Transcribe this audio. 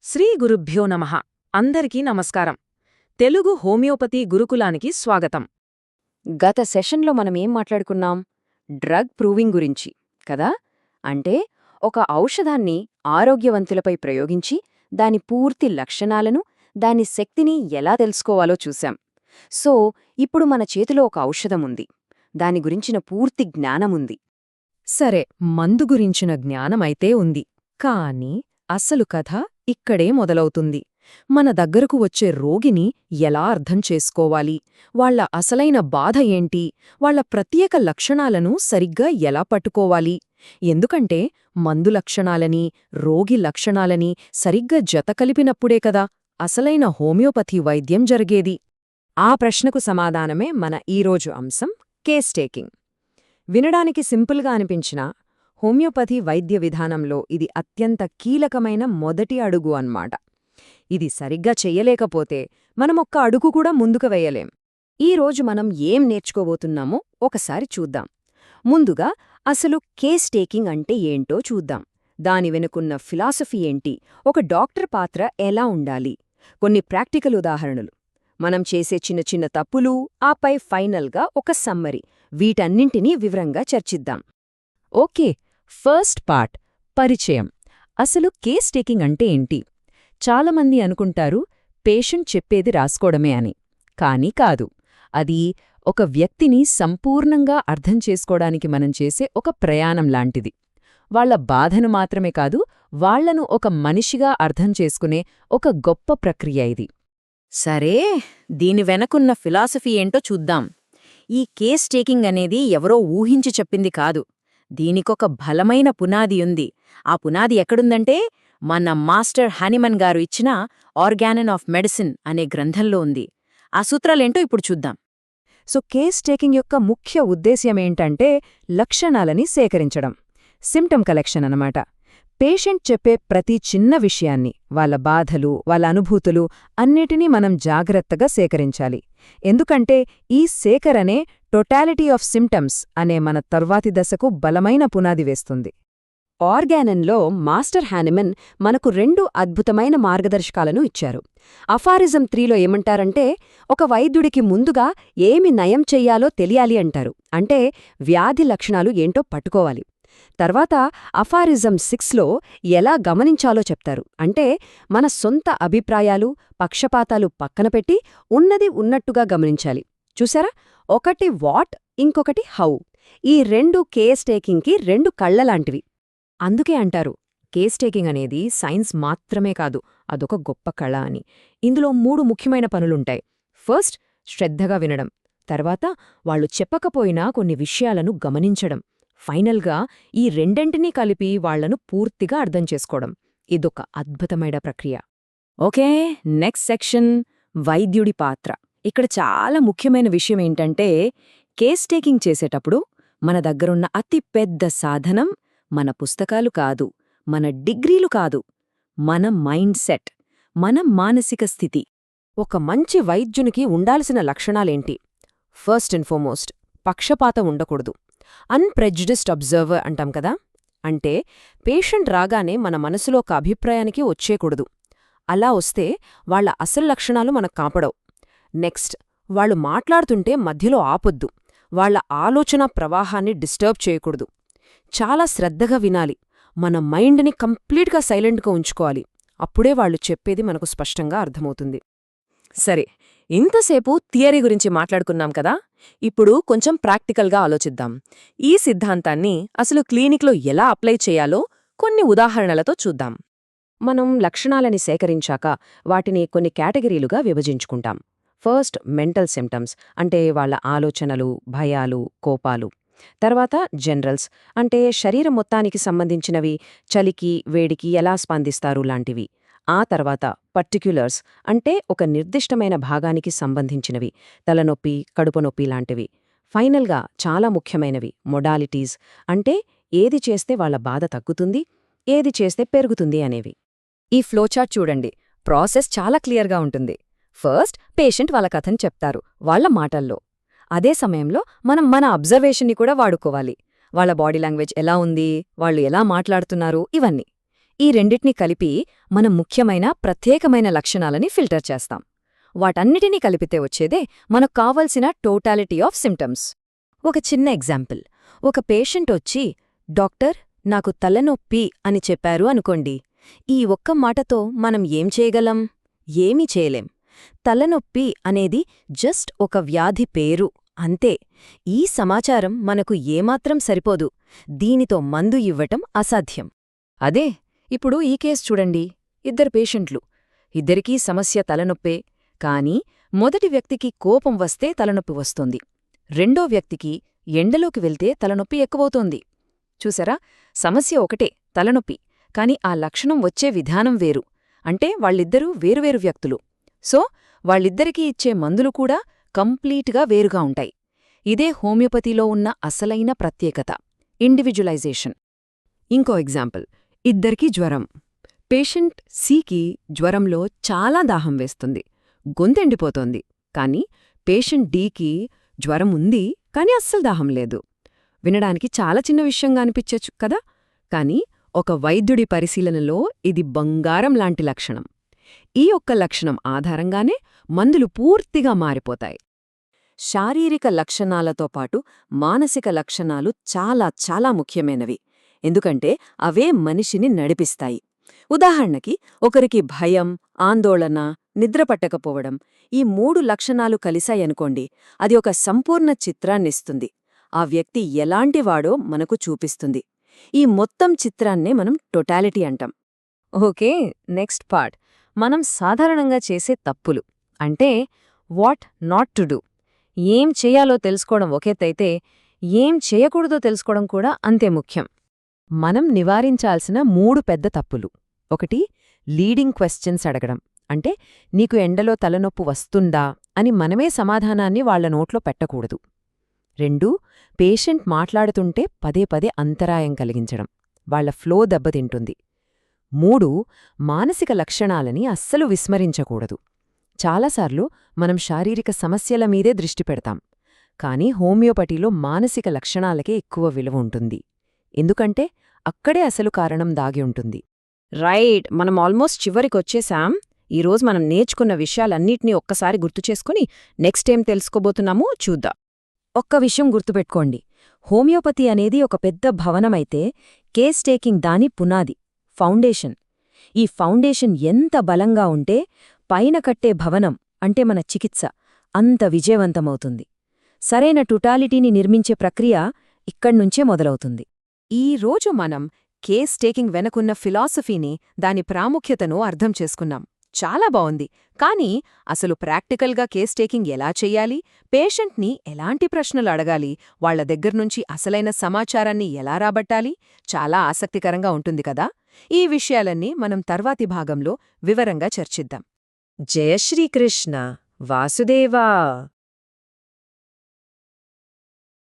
శ్రీ గురుభ్యో నమః. అందరికీ నమస్కారం. తెలుగు హోమియోపతి గురుకులానికి స్వాగతం. గత సెషన్లో మనమేం మాట్లాడుకున్నాం? డ్రగ్ ప్రూవింగ్ గురించి కదా. అంటే ఒక ఔషధాన్ని ఆరోగ్యవంతులపై ప్రయోగించి దాని పూర్తి లక్షణాలను, దాని శక్తిని ఎలా తెలుసుకోవాలో చూశాం. సో ఇప్పుడు మన చేతిలో ఒక ఔషధముంది, దాని గురించిన పూర్తి జ్ఞానముంది. సరే, మందు గురించిన జ్ఞానమైతే ఉంది. కానీ అసలు కథ ఇక్కడే మొదలవుతుంది. మన దగ్గరకు వచ్చే రోగిని ఎలా అర్థం చేసుకోవాలి, వాళ్ల అసలైన బాధ ఏంటి, వాళ్ల ప్రత్యేక లక్షణాలను సరిగ్గా ఎలా పట్టుకోవాలి. ఎందుకంటే మందు లక్షణాలని, రోగి లక్షణాలని సరిగ్గా జతకలిపినప్పుడే కదా అసలైన హోమియోపతి వైద్యం జరిగేది. ఆ ప్రశ్నకు సమాధానమే మన ఈరోజు అంశం, కేస్ టేకింగ్. వినడానికి సింపుల్గా అనిపించినా హోమియోపతి వైద్య విధానంలో ఇది అత్యంత కీలకమైన మొదటి అడుగు అన్నమాట. ఇది సరిగ్గా చెయ్యలేకపోతే మనమొక్క అడుగు కూడా ముందుకు వెయ్యలేం. ఈరోజు మనం ఏం నేర్చుకోబోతున్నామో ఒకసారి చూద్దాం. ముందుగా అసలు కేస్ టేకింగ్ అంటే ఏంటో చూద్దాం. దాని వెనుకున్న ఫిలాసఫీ ఏంటి, ఒక డాక్టర్ పాత్ర ఎలా ఉండాలి, కొన్ని ప్రాక్టికల్ ఉదాహరణలు, మనం చేసే చిన్న చిన్న తప్పులు, ఆపై ఫైనల్గా ఒక సమ్మరీ. వీటన్నింటినీ వివరంగా చర్చిద్దాం. ఓకే, ఫస్ట్ పార్ట్, పరిచయం. అసలు కేస్ టేకింగ్ అంటే ఏంటి? చాలామంది అనుకుంటారు పేషెంట్ చెప్పేది రాసుకోవడమే అని. కానీ కాదు. అది ఒక వ్యక్తిని సంపూర్ణంగా అర్థం చేసుకోవడానికి మనం చేసే ఒక ప్రయాణం లాంటిది. వాళ్ల బాధను మాత్రమే కాదు, వాళ్లను ఒక మనిషిగా అర్థం చేసుకునే ఒక గొప్ప ప్రక్రియ ఇది. సరే, దీని వెనకున్న ఫిలాసఫీ ఏంటో చూద్దాం. ఈ కేస్ టేకింగ్ అనేది ఎవరో ఊహించి చెప్పింది కాదు. దీనికొక బలమైన పునాది ఉంది. ఆ పునాది ఎక్కడుందంటే మన మాస్టర్ హానిమన్ గారు ఇచ్చిన ఆర్గానన్ ఆఫ్ మెడిసిన్ అనే గ్రంథంలో ఉంది. ఆ సూత్రాలేంటో ఇప్పుడు చూద్దాం. సో కేస్ టేకింగ్ యొక్క ముఖ్య ఉద్దేశ్యమేంటంటే లక్షణాలని సేకరించడం, సిమ్టమ్ కలెక్షన్ అన్నమాట. పేషెంట్ చెప్పే ప్రతి చిన్న విషయాన్ని, వాళ్ళ బాధలు, వాళ్ళ అనుభూతులు అన్నిటినీ మనం జాగ్రత్తగా సేకరించాలి. ఎందుకంటే ఈ సేకరణే టోటాలిటీ ఆఫ్ సిమ్టమ్స్ అనే మన తర్వాతి దశకు బలమైన పునాది వేస్తుంది. ఆర్గానన్లో మాస్టర్ హానిమన్ మనకు 2 అద్భుతమైన మార్గదర్శకాలను ఇచ్చారు. అఫారిజం 3లో ఏమంటారంటే, ఒక వైద్యుడికి ముందుగా ఏమి నయం చెయ్యాలో తెలియాలి అంటారు. అంటే వ్యాధి లక్షణాలు ఏంటో పట్టుకోవాలి. తర్వాత అఫారిజం 6లో ఎలా గమనించాలో చెప్తారు. అంటే మన సొంత అభిప్రాయాలు, పక్షపాతాలు పక్కనపెట్టి ఉన్నది ఉన్నట్టుగా గమనించాలి. చూసారా, ఒకటి వాట్, ఇంకొకటి హౌ. ఈ 2 కేస్ టేకింగ్కి 2 కళ్లలాంటివి. అందుకే అంటారు కేస్ టేకింగ్ అనేది సైన్స్ మాత్రమే కాదు, అదొక గొప్ప కళ అని. ఇందులో 3 ముఖ్యమైన పనులుంటాయి. ఫస్ట్, శ్రద్ధగా వినడం. తర్వాత వాళ్లు చెప్పకపోయినా కొన్ని విషయాలను గమనించడం. ఫైనల్గా ఈ రెండింటినీ కలిపి వాళ్లను పూర్తిగా అర్థం చేసుకోవడం. ఇదొక అద్భుతమైన ప్రక్రియ. ఓకే, నెక్స్ట్ సెక్షన్, వైద్యుడి పాత్ర. ఇక్కడ చాలా ముఖ్యమైన విషయమేంటంటే, కేస్ టేకింగ్ చేసేటప్పుడు మన దగ్గరున్న అతి పెద్ద సాధనం మన పుస్తకాలు కాదు, మన డిగ్రీలు కాదు, మన మైండ్ సెట్, మన మానసిక స్థితి. ఒక మంచి వైద్యునికి ఉండాల్సిన లక్షణాలేంటి? ఫస్ట్ అండ్ ఫార్మోస్ట్, పక్షపాతం ఉండకూడదు. అన్‌ప్రెజుడిస్డ్ అబ్జర్వర్ అంటాం కదా. అంటే పేషెంట్ రాగానే మన మనసులో ఒక అభిప్రాయానికి వచ్చేకూడదు. అలా వస్తే వాళ్ల అసలు లక్షణాలు మనకు కాపాడవు. నెక్స్ట్, వాళ్లు మాట్లాడుతుంటే మధ్యలో ఆపొద్దు. వాళ్ల ఆలోచన ప్రవాహాన్ని డిస్టర్బ్ చేయకూడదు. చాలా శ్రద్ధగా వినాలి. మన మైండ్ని కంప్లీట్గా సైలెంట్గా ఉంచుకోవాలి. అప్పుడే వాళ్లు చెప్పేది మనకు స్పష్టంగా అర్థమవుతుంది. సరే, ఇంతసేపు థియరీ గురించి మాట్లాడుకున్నాం కదా. ఇప్పుడు కొంచెం ప్రాక్టికల్గా ఆలోచిద్దాం. ఈ సిద్ధాంతాన్ని అసలు క్లినిక్లో ఎలా అప్లై చేయాలో కొన్ని ఉదాహరణలతో చూద్దాం. మనం లక్షణాలని సేకరించాక వాటిని కొన్ని కేటగిరీలుగా విభజించుకుంటాం. ఫస్ట్, మెంటల్ సిమ్టమ్స్, అంటే వాళ్ల ఆలోచనలు, భయాలు, కోపాలు. తర్వాత జనరల్స్, అంటే శరీరం మొత్తానికి సంబంధించినవి, చలికి, వేడికి ఎలా స్పందిస్తారు లాంటివి. ఆ తర్వాత పర్టిక్యులర్స్, అంటే ఒక నిర్దిష్టమైన భాగానికి సంబంధించినవి, తలనొప్పి, కడుపునొప్పి లాంటివి. ఫైనల్గా చాలా ముఖ్యమైనవి మొడాలిటీస్, అంటే ఏది చేస్తే వాళ్ల బాధ తగ్గుతుంది, ఏది చేస్తే పెరుగుతుంది అనేవి. ఈ ఫ్లోచార్ట్ చూడండి, ప్రాసెస్ చాలా క్లియర్గా ఉంటుంది. ఫస్ట్, పేషెంట్ వాళ్ళ కథను చెప్తారు వాళ్ల మాటల్లో. అదే సమయంలో మనం మన అబ్జర్వేషన్ని కూడా వాడుకోవాలి. వాళ్ల బాడీ లాంగ్వేజ్ ఎలా ఉంది, వాళ్లు ఎలా మాట్లాడుతున్నారు, ఇవన్నీ. ఈ రెండిటినీ కలిపి మనం ముఖ్యమైన ప్రత్యేకమైన లక్షణాలని ఫిల్టర్ చేస్తాం. వాటన్నిటినీ కలిపితే వచ్చేదే మనకు కావలసిన టోటాలిటీ ఆఫ్ సిమ్టమ్స్. ఒక చిన్న ఎగ్జాంపుల్. ఒక పేషెంట్ వచ్చి, డాక్టర్, నాకు తలనొప్పి అని చెప్పారు అనుకోండి. ఈ ఒక్క మాటతో మనం ఏం చేయగలం? ఏమీ చేయలేం. తలనొప్పి అనేది జస్ట్ ఒక వ్యాధి పేరు, అంతే. ఈ సమాచారం మనకు ఏమాత్రం సరిపోదు. దీనితో మందు ఇవ్వటం అసాధ్యం. అదే ఇప్పుడు ఈ కేసు చూడండి. ఇద్దరు పేషెంట్లు. ఇద్దరికీ సమస్య తలనొప్పే. కానీ మొదటి వ్యక్తికి కోపం వస్తే తలనొప్పి వస్తోంది. రెండో వ్యక్తికి ఎండలోకి వెళ్తే తలనొప్పి ఎక్కువవుతోంది. చూసారా? సమస్య ఒకటే, తలనొప్పి. కాని ఆ లక్షణం వచ్చే విధానం వేరు. అంటే వాళ్ళిద్దరూ వేరువేరు వ్యక్తులు. సో వాళ్ళిద్దరికీ ఇచ్చే మందులు కూడా కంప్లీట్గా వేరుగా ఉంటాయి. ఇదే హోమియోపతిలో ఉన్న అసలైన ప్రత్యేకత, ఇండివిజువలైజేషన్. ఇంకో ఎగ్జాంపుల్. ఇద్దరికీ జ్వరం. పేషెంట్ సికి జ్వరంలో చాలా దాహం వేస్తుంది, గొంతెండిపోతోంది. కాని పేషెంట్ డీకి జ్వరం ఉంది, కాని అస్సలు దాహం లేదు. వినడానికి చాలా చిన్న విషయంగా అనిపించచ్చు కదా? కాని ఒక వైద్యుడి పరిశీలనలో ఇది బంగారం లాంటి లక్షణం. ఈ ఒక్క లక్షణం ఆధారంగానే మందులు పూర్తిగా మారిపోతాయి. శారీరక లక్షణాలతో పాటు మానసిక లక్షణాలు చాలా చాలా ముఖ్యమైనవి. ఎందుకంటే అవే మనిషిని నడిపిస్తాయి. ఉదాహరణకి, ఒకరికి భయం, ఆందోళన, నిద్రపట్టకపోవడం, ఈ 3 లక్షణాలు కలిశాయనుకోండి, అది ఒక సంపూర్ణ చిత్రాన్నిస్తుంది. ఆ వ్యక్తి ఎలాంటివాడో మనకు చూపిస్తుంది. ఈ మొత్తం చిత్రాన్నే మనం టోటాలిటీ అంటాం. Okay, next part. మనం సాధారణంగా చేసే తప్పులు. అంటే వాట్ నాట్ టు డూ. ఏం చెయ్యాలో తెలుసుకోవడం ఒకెత్తైతే, ఏం చేయకూడదో తెలుసుకోవడం కూడా అంతే ముఖ్యం. మనం నివారించాల్సిన 3 పెద్ద తప్పులు. 1. లీడింగ్ క్వశ్చన్స్ అడగడం. అంటే నీకు ఎండలో తలనొప్పు వస్తుందా అని మనమే సమాధానాన్ని వాళ్ల నోట్లో పెట్టకూడదు. 2. పేషెంట్ మాట్లాడుతుంటే పదే పదే అంతరాయం కలిగించడం. వాళ్ల ఫ్లో దెబ్బతింటుంది. 3. మానసిక లక్షణాలని అస్సలు విస్మరించకూడదు. చాలాసార్లు మనం శారీరక సమస్యల మీదే దృష్టి పెడతాం. కానీ హోమియోపతిలో మానసిక లక్షణాలకే ఎక్కువ విలువ ఉంటుంది. ఎందుకంటే అక్కడే అసలు కారణం దాగి ఉంటుంది. రైట్, మనం ఆల్మోస్ట్ చివరికొచ్చేశాం. ఈరోజు మనం నేర్చుకున్న విషయాలన్నిటినీ ఒక్కసారి గుర్తుచేసుకుని నెక్స్ట్ ఏం తెలుసుకోబోతున్నామో చూద్దాం. ఒక్క విషయం గుర్తుపెట్టుకోండి. హోమియోపతి అనేది ఒక పెద్ద భవనమైతే కేస్ టేకింగ్ దాని పునాది, ఫౌండేషన్. ఈ ఫౌండేషన్ ఎంత బలంగా ఉంటే పైన కట్టే భవనం అంటే మన చికిత్స అంత విజయవంతమవుతుంది. సరైన టోటాలిటీని నిర్మించే ప్రక్రియ ఇక్కడ్నుంచే మొదలవుతుంది. ఈ రోజు మనం కేస్ టేకింగ్ వెనకున్న ఫిలాసఫీని, దాని ప్రాముఖ్యతను అర్థం చేసుకున్నాం. చాలా బావుంది. కానీ అసలు ప్రాక్టికల్గా కేస్ టేకింగ్ ఎలా చెయ్యాలి, పేషెంట్ని ఎలాంటి ప్రశ్నలు అడగాలి, వాళ్ల దగ్గర్నుంచి అసలైన సమాచారాన్ని ఎలా రాబట్టాలి, చాలా ఆసక్తికరంగా ఉంటుంది కదా? ఈ విషయాలన్నీ మనం తర్వాతి భాగంలో వివరంగా చర్చిద్దాం. జయ శ్రీకృష్ణ వాసుదేవా.